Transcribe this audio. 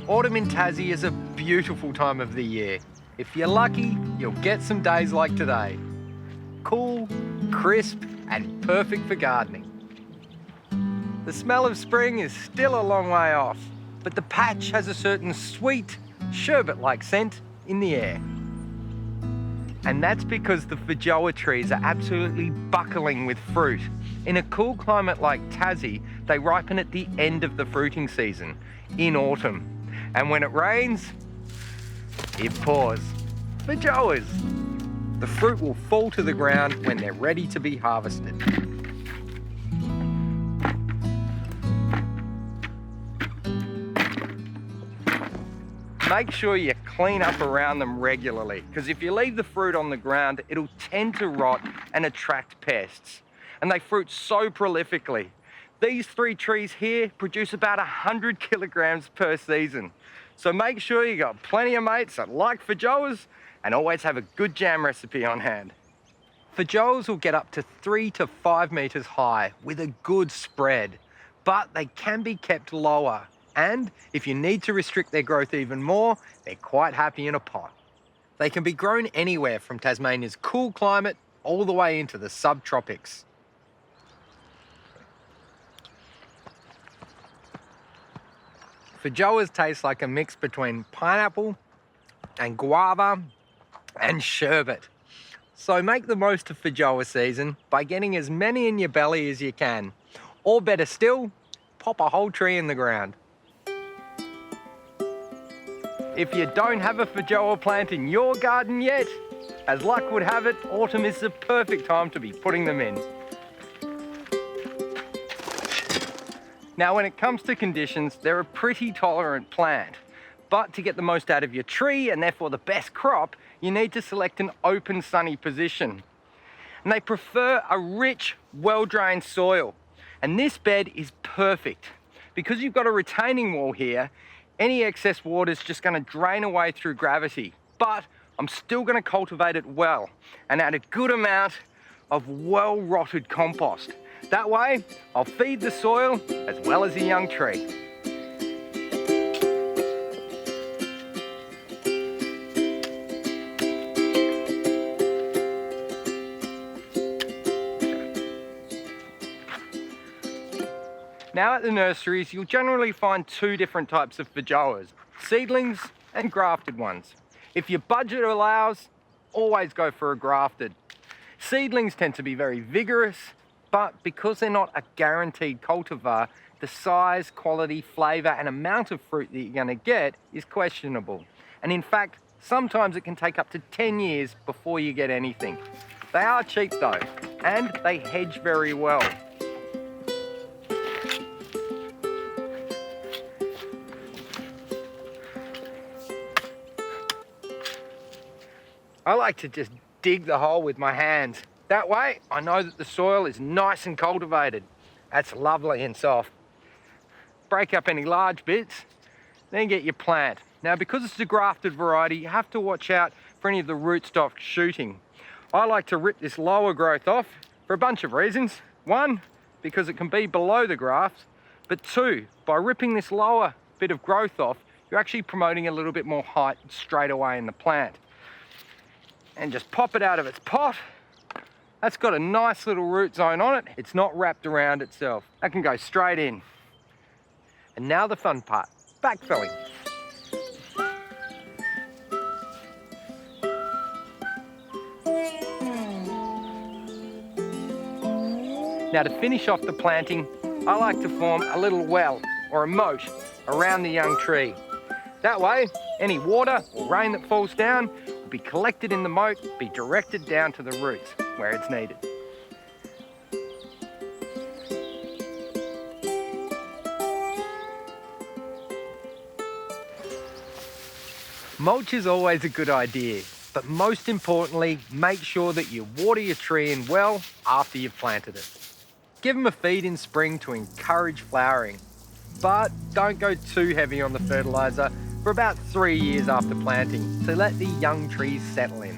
Autumn in Tassie is a beautiful time of the year. If you're lucky, you'll get some days like today. Cool, crisp, and perfect for gardening. The smell of spring is still a long way off, but the patch has a certain sweet, sherbet-like scent in the air. And that's because the Feijoa trees are absolutely buckling with fruit. In a cool climate like Tassie, they ripen at the end of the fruiting season, in autumn. And when it rains, it pours. Feijoas. The fruit will fall to the ground when they're ready to be harvested. Make sure you clean up around them regularly, because if you leave the fruit on the ground, it'll tend to rot and attract pests. And they fruit so prolifically. These 3 trees here produce about 100 kilograms per season. So make sure you got plenty of mates that like Feijoas and always have a good jam recipe on hand. Feijoas will get up to 3 to 5 meters high with a good spread, but they can be kept lower. And if you need to restrict their growth even more, they're quite happy in a pot. They can be grown anywhere from Tasmania's cool climate all the way into the subtropics. Feijoas taste like a mix between pineapple and guava and sherbet. So make the most of Feijoa season by getting as many in your belly as you can. Or better still, pop a whole tree in the ground. If you don't have a Feijoa plant in your garden yet, as luck would have it, autumn is the perfect time to be putting them in. Now, when it comes to conditions, they're a pretty tolerant plant. But to get the most out of your tree, and therefore the best crop, you need to select an open, sunny position. And they prefer a rich, well-drained soil. And this bed is perfect. Because you've got a retaining wall here, any excess water is just going to drain away through gravity. But I'm still going to cultivate it well and add a good amount of well-rotted compost. That way, I'll feed the soil as well as a young tree. Now at the nurseries, you'll generally find 2 different types of Feijoas, seedlings and grafted ones. If your budget allows, always go for a grafted. Seedlings tend to be very vigorous, but because they're not a guaranteed cultivar, the size, quality, flavour and amount of fruit that you're going to get is questionable. And in fact, sometimes it can take up to 10 years before you get anything. They are cheap though, and they hedge very well. I like to just dig the hole with my hands. That way, I know that the soil is nice and cultivated. That's lovely and soft. Break up any large bits, then get your plant. Now, because it's a grafted variety, you have to watch out for any of the rootstock shooting. I like to rip this lower growth off for a bunch of reasons. 1, because it can be below the graft, but 2, by ripping this lower bit of growth off, you're actually promoting a little bit more height straight away in the plant. And just pop it out of its pot. That's got a nice little root zone on it. It's not wrapped around itself. That can go straight in. And now the fun part, backfilling. Now to finish off the planting, I like to form a little well or a moat around the young tree. That way, any water or rain that falls down will be collected in the moat, be directed down to the roots where it's needed. Mulch is always a good idea, but most importantly, make sure that you water your tree in well after you've planted it. Give them a feed in spring to encourage flowering, but don't go too heavy on the fertiliser. for about 3 years after planting to let the young trees settle in.